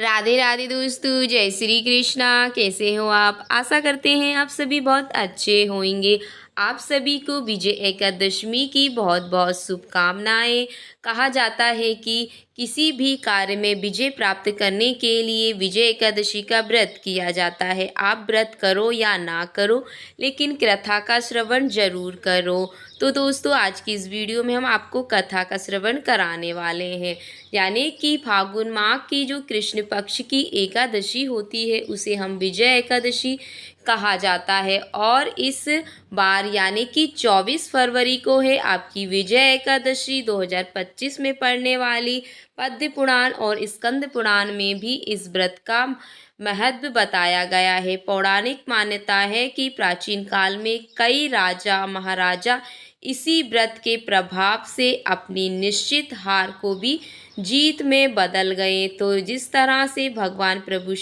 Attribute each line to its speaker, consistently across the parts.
Speaker 1: राधे राधे दोस्तों, जय श्री कृष्णा। कैसे हो आप? आशा करते हैं आप सभी बहुत अच्छे होंगे। आप सभी को विजय एकादशी की बहुत बहुत शुभकामनाएं। कहा जाता है कि किसी भी कार्य में विजय प्राप्त करने के लिए विजय एकादशी का व्रत किया जाता है। आप व्रत करो या ना करो, लेकिन कथा का श्रवण जरूर करो। तो दोस्तों, आज की इस वीडियो में हम आपको कथा का श्रवण कराने वाले हैं। यानी कि फागुन माह की जो कृष्ण पक्ष की एकादशी होती है उसे हम विजय एकादशी कहा जाता है। और इस बार यानी कि 24 फरवरी को है आपकी विजय एकादशी। 2025 में पड़ने वाली पद्म पुराण और स्कंद पुराण में भी इस व्रत का महत्व बताया गया है। पौराणिक मान्यता है कि प्राचीन काल में कई राजा महाराजा इसी व्रत के प्रभाव से अपनी निश्चित हार को भी जीत में बदल गए। तो जिस तरह से भगवान प्रभु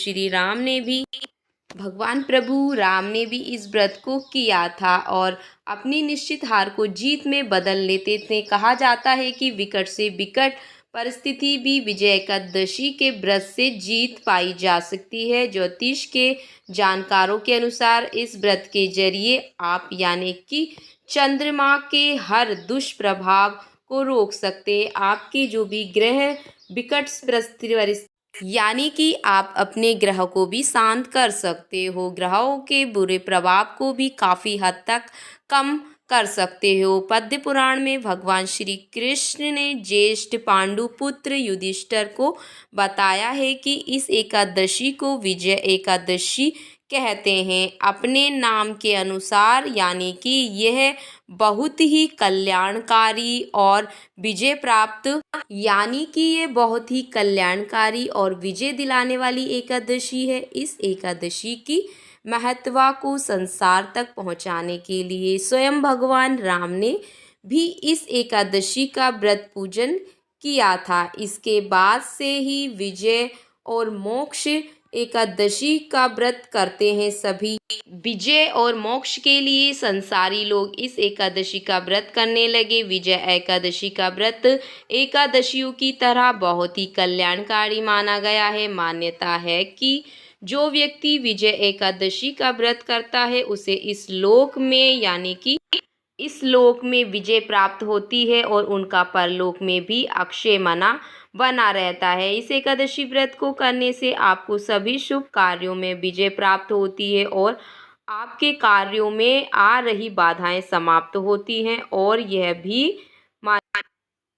Speaker 1: राम ने भी इस व्रत को किया था और अपनी निश्चित हार को जीत में बदल लेते थे। कहा जाता है कि विकट से विकट परिस्थिति भी विजय एकादशी के व्रत से जीत पाई जा सकती है। ज्योतिष के जानकारों के अनुसार इस व्रत के जरिए आप यानी कि चंद्रमा के हर दुष्प्रभाव को रोक सकते हैं। आपके जो भी ग्रह विकट परिस्थिति यानी कि आप अपने ग्रह को भी शांत कर सकते हो। ग्रहों के बुरे प्रभाव को भी काफ़ी हद तक कम कर सकते हो। पद्म पुराण में भगवान श्री कृष्ण ने ज्येष्ठ पांडु पुत्र युधिष्ठिर को बताया है कि इस एकादशी को विजय एकादशी कहते हैं अपने नाम के अनुसार। यानी कि यह बहुत ही कल्याणकारी और विजय प्राप्त यानी कि ये बहुत ही कल्याणकारी और विजय दिलाने वाली एकादशी है। इस एकादशी की महत्वा को संसार तक पहुंचाने के लिए स्वयं भगवान राम ने भी इस एकादशी का व्रत पूजन किया था। इसके बाद से ही विजय और मोक्ष एकादशी का व्रत करते हैं सभी। विजय और मोक्ष के लिए संसारी लोग इस एकादशी का व्रत करने लगे। विजय एकादशी का व्रत एकादशियों की तरह बहुत ही कल्याणकारी माना गया है। मान्यता है कि जो व्यक्ति विजय एकादशी का व्रत करता है उसे इस लोक में विजय प्राप्त होती है और उनका परलोक में भी अक्षय मना बना रहता है। इस एकादशी व्रत को करने से आपको सभी शुभ कार्यों में विजय प्राप्त होती है और आपके कार्यों में आ रही बाधाएं समाप्त होती हैं। और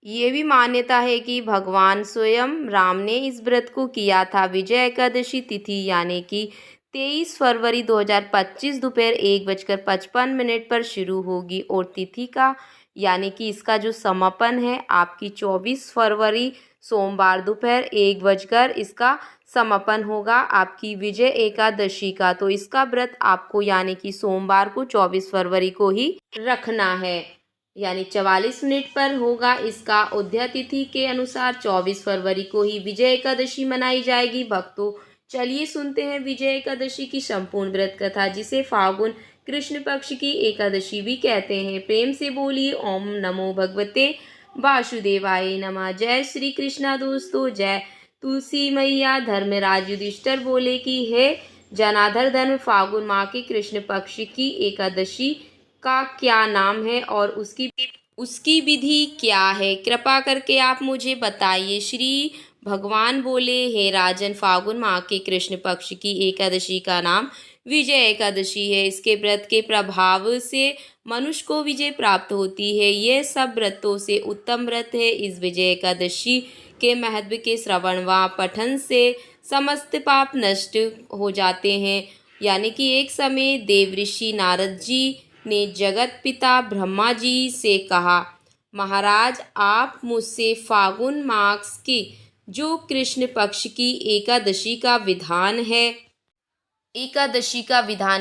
Speaker 1: ये भी मान्यता है कि भगवान स्वयं राम ने इस व्रत को किया था। विजय एकादशी तिथि यानी कि 23 फरवरी 2025 दोपहर 1:55 पर शुरू होगी और तिथि का यानी कि इसका जो समापन है आपकी 24 फरवरी सोमवार दोपहर 1 बजकर इसका समापन होगा आपकी विजय एकादशी का। तो इसका व्रत आपको यानी कि सोमवार को 24 फरवरी को ही रखना है, यानी 44 मिनट पर होगा। इसका उदया तिथि के अनुसार 24 फरवरी को ही विजय एकादशी मनाई जाएगी। भक्तों, चलिए सुनते हैं विजय एकादशी की संपूर्ण व्रत कथा, जिसे फागुन कृष्ण पक्ष की एकादशी भी कहते हैं। प्रेम से बोलिए ओम नमो भगवते वासुदेवाय नमः। जय श्री कृष्णा दोस्तों, जय तुलसी मैया। धर्मराज युधिष्ठिर बोले कि हे जनार्दन, धर्म फागुन माह के कृष्ण पक्ष की एकादशी का क्या नाम है और उसकी विधि क्या है? कृपा करके आप मुझे बताइए। श्री भगवान बोले, हे राजन, फागुन माह के कृष्ण पक्ष की एकादशी का नाम विजय एकादशी है। इसके व्रत के प्रभाव से मनुष्य को विजय प्राप्त होती है। यह सब व्रतों से उत्तम व्रत है। इस विजय एकादशी के महत्व के श्रवण व पठन से समस्त पाप नष्ट हो जाते हैं। यानी कि एक समय देवऋषि नारद जी ने जगत पिता ब्रह्मा जी से कहा, महाराज, आप मुझसे फागुन मास की जो कृष्ण पक्ष की एकादशी का विधान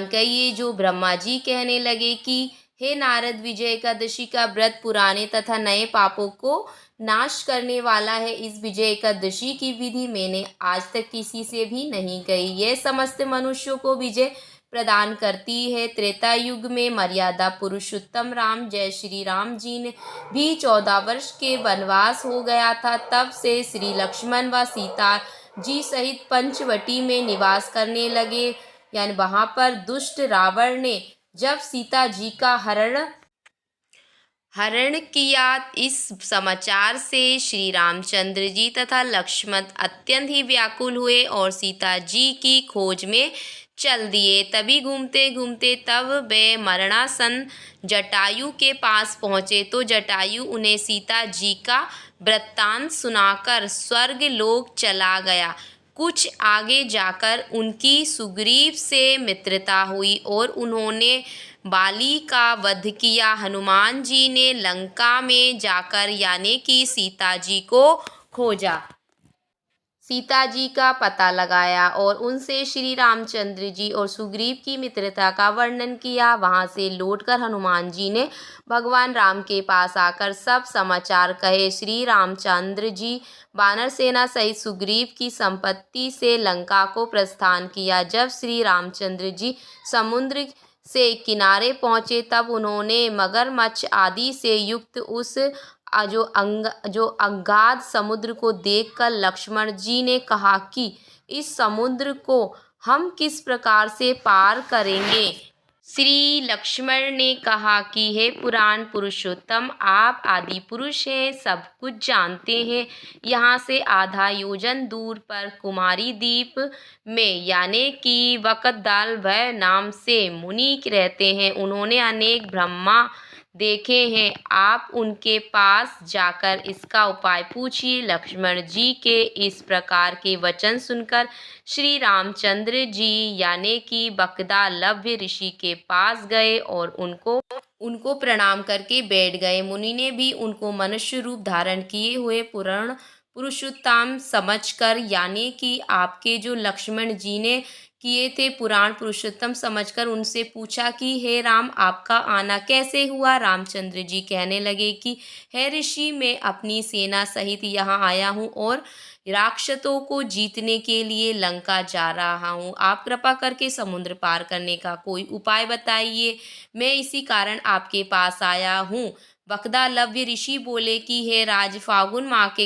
Speaker 1: कहिए। जो ब्रह्मा जी कहने लगे कि हे नारद, विजय एकादशी का व्रत पुराने तथा नए पापों को नाश करने वाला है। इस विजय एकादशी की विधि मैंने आज तक किसी से भी नहीं कही। यह समस्त मनुष्यों को विजय प्रदान करती है। त्रेता युग में मर्यादा पुरुषोत्तम राम जय श्री राम जी ने भी 14 वर्ष के वनवास हो गया था। तब से श्री लक्ष्मण व सीता जी सहित पंचवटी में निवास करने लगे। यानी वहां पर दुष्ट रावण ने जब सीता जी का हरण किया, इस समाचार से श्री रामचंद्र जी तथा लक्ष्मण अत्यंत ही व्याकुल हुए और सीता जी की खोज में चल दिए। तभी घूमते घूमते तब वे मरणासन जटायु के पास पहुँचे तो जटायु उन्हें सीता जी का वृत्तांत सुनाकर स्वर्ग लोक चला गया। कुछ आगे जाकर उनकी सुग्रीव से मित्रता हुई और उन्होंने बाली का वध किया। हनुमान जी ने लंका में जाकर यानी कि सीता जी को खोजा, सीता जी का पता लगाया और उनसे श्री रामचंद्र जी और सुग्रीव की मित्रता का वर्णन किया। वहां से लौटकर हनुमान जी ने भगवान राम के पास आकर सब समाचार कहे। श्री रामचंद्र जी वानर सेना सहित सुग्रीव की संपत्ति से लंका को प्रस्थान किया। जब श्री रामचंद्र जी समुद्र से किनारे पहुँचे तब उन्होंने मगरमच्छ आदि से युक्त उस जो अगाध समुद्र को देखकर लक्ष्मण जी ने कहा कि इस समुद्र को हम किस प्रकार से पार करेंगे। श्री लक्ष्मण ने कहा कि हे पुराण पुरुषोत्तम, आप आदि पुरुष हैं, सब कुछ जानते हैं। यहाँ से आधा योजन दूर पर कुमारी द्वीप में यानी कि वकदाल भय नाम से मुनि रहते हैं। उन्होंने अनेक ब्रह्मा देखे हैं। आप उनके पास जाकर इसका उपाय पूछिए। लक्ष्मण जी के इस प्रकार के वचन सुनकर श्री रामचंद्र जी यानी कि बकदालभ्य ऋषि के पास गए और उनको प्रणाम करके बैठ गए। मुनि ने भी उनको मनुष्य रूप धारण किए हुए पूर्ण पुरुषोत्तम समझकर यानी कि आपके जो लक्ष्मण जी ने किए थे पुराण पुरुषोत्तम समझकर उनसे पूछा कि हे राम, आपका आना कैसे हुआ। रामचंद्र जी कहने लगे कि हे ऋषि, मैं अपनी सेना सहित यहाँ आया हूँ और राक्षसों को जीतने के लिए लंका जा रहा हूँ। आप कृपा करके समुद्र पार करने का कोई उपाय बताइए, मैं इसी कारण आपके पास आया हूँ। वकदालभ्य ऋषि बोले कि हे राज, फागुन माह के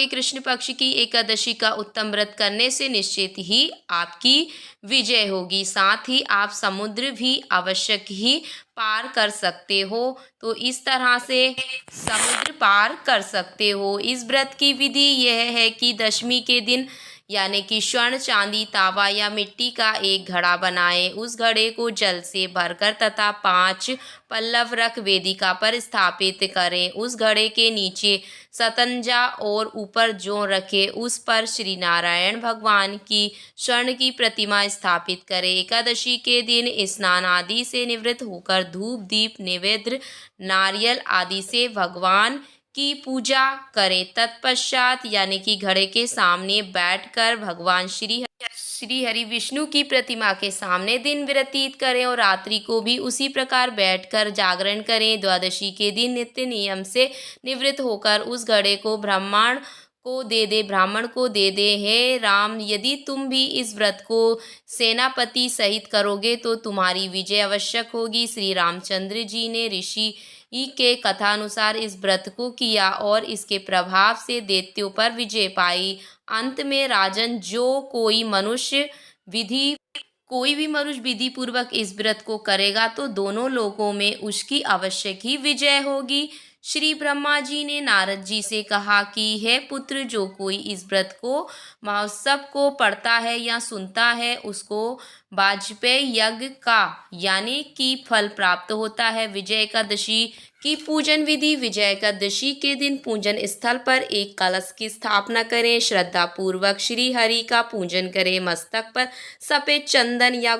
Speaker 1: कृष्ण पक्ष की एकादशी का उत्तम व्रत करने से निश्चित ही आपकी विजय होगी। साथ ही आप समुद्र भी आवश्यक ही पार कर सकते हो। तो इस तरह से समुद्र पार कर सकते हो। इस व्रत की विधि यह है कि दशमी के दिन यानी कि स्वर्ण, चांदी, तावा या मिट्टी का एक घड़ा बनाएं। उस घड़े को जल से भरकर तथा 5 पल्लव रख वेदिका पर स्थापित करें। उस घड़े के नीचे सतंजा और ऊपर जौ रखे, उस पर श्री नारायण भगवान की स्वर्ण की प्रतिमा स्थापित करें। एकादशी के दिन स्नान आदि से निवृत्त होकर धूप, दीप, नैवेद्य, नारियल आदि से भगवान की पूजा करें। तत्पश्चात यानी कि घड़े के सामने बैठकर भगवान श्री हरि विष्णु की प्रतिमा के सामने दिन व्यतीत करें और रात्रि को भी उसी प्रकार बैठकर जागरण करें। द्वादशी के दिन नित्य नियम से निवृत्त होकर उस घड़े को ब्राह्मण को दे दे। हे राम, यदि तुम भी इस व्रत को सेनापति सहित करोगे तो तुम्हारी विजय आवश्यक होगी। श्री रामचंद्र जी ने ऋषि के कथानुसार इस व्रत को किया और इसके प्रभाव से दैत्यों पर विजय पाई। अंत में राजन, जो कोई भी मनुष्य विधि पूर्वक इस व्रत को करेगा तो दोनों लोकों में उसकी अवश्य ही विजय होगी। श्री ब्रह्मा जी ने नारद जी से कहा कि हे पुत्र, जो कोई इस व्रत को महोत्सव को पढ़ता है या सुनता है उसको वाजपेयी यज्ञ का यानी कि फल प्राप्त होता है। विजय एकादशी की पूजन विधि। विजय एकादशी के दिन पूजन स्थल पर एक कलश की स्थापना करें। श्रद्धा पूर्वक श्री हरि का पूजन करें। मस्तक पर सफेद चंदन या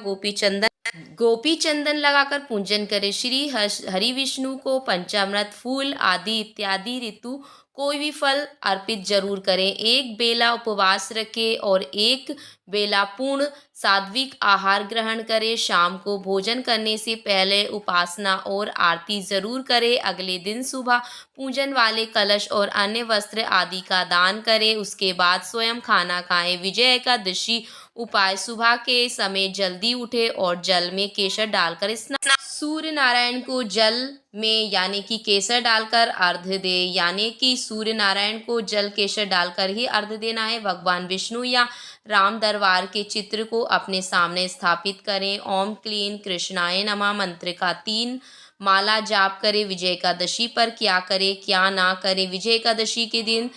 Speaker 1: गोपी चंदन लगाकर पूजन करें। श्री हरि विष्णु को पंचामृत, फूल आदि इत्यादि ऋतु कोई भी फल अर्पित जरूर करें। एक बेला उपवास रखें और एक बेला पूर्ण सात्विक आहार ग्रहण करें। शाम को भोजन करने से पहले उपासना और आरती जरूर करें। अगले दिन सुबह पूजन वाले कलश और अन्य वस्त्र आदि का दान करें। उसके बाद स्वयं खाना खाएं। विजय एकादशी उपाय: सुबह के समय जल्दी उठें और जल में में केसर डालकर स्नान, सूर्य नारायण को जल में यानी कि केसर डालकर अर्घ्य दे, यानी कि सूर्य नारायण को जल केसर डालकर ही अर्घ्य देना है। भगवान विष्णु या राम दरबार के चित्र को अपने सामने स्थापित करें। ओम क्लीं कृष्णाय नमः मंत्र का 3 माला जाप करें। विजय एकादशी पर क्या करें क्या ना करें। विजय एकादशी के दिन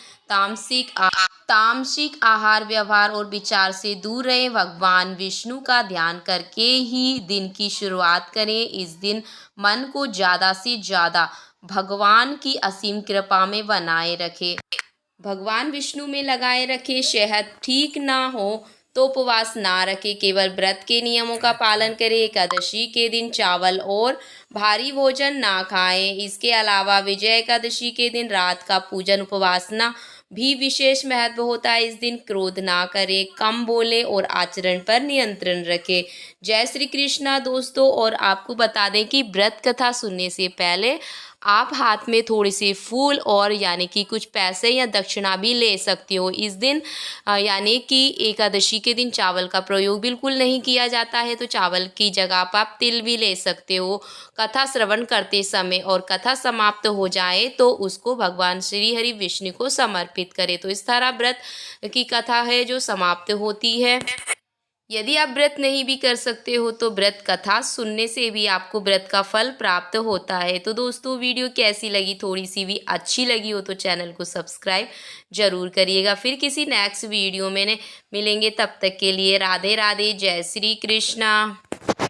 Speaker 1: तामसिक आहार व्यवहार और विचार से दूर रहें। भगवान विष्णु का ध्यान करके ही दिन की शुरुआत करें। इस दिन मन को ज़्यादा से ज़्यादा भगवान की असीम कृपा में बनाए रखें, भगवान विष्णु में लगाए रखें। सेहत ठीक ना हो तो उपवास ना रखें, केवल व्रत के नियमों का पालन करें। एकादशी के दिन चावल और भारी भोजन ना खाएं। इसके अलावा विजय एकादशी के दिन रात का पूजन उपासना भी विशेष महत्व होता है। इस दिन क्रोध ना करें, कम बोलें और आचरण पर नियंत्रण रखें। जय श्री कृष्णा दोस्तों। और आपको बता दें कि व्रत कथा सुनने से पहले आप हाथ में थोड़ी सी फूल और यानी कि कुछ पैसे या दक्षिणा भी ले सकते हो। इस दिन यानी कि एकादशी के दिन चावल का प्रयोग बिल्कुल नहीं किया जाता है, तो चावल की जगह पर आप तिल भी ले सकते हो। कथा श्रवण करते समय और कथा समाप्त हो जाए तो उसको भगवान श्री हरि विष्णु को समर्पित करें। तो इस तरह व्रत की कथा है जो समाप्त होती है। यदि आप व्रत नहीं भी कर सकते हो तो व्रत कथा सुनने से भी आपको व्रत का फल प्राप्त होता है। तो दोस्तों वीडियो कैसी लगी, थोड़ी सी भी अच्छी लगी हो तो चैनल को सब्सक्राइब जरूर करिएगा। फिर किसी नेक्स्ट वीडियो में मिलेंगे, तब तक के लिए राधे राधे, जय श्री कृष्णा।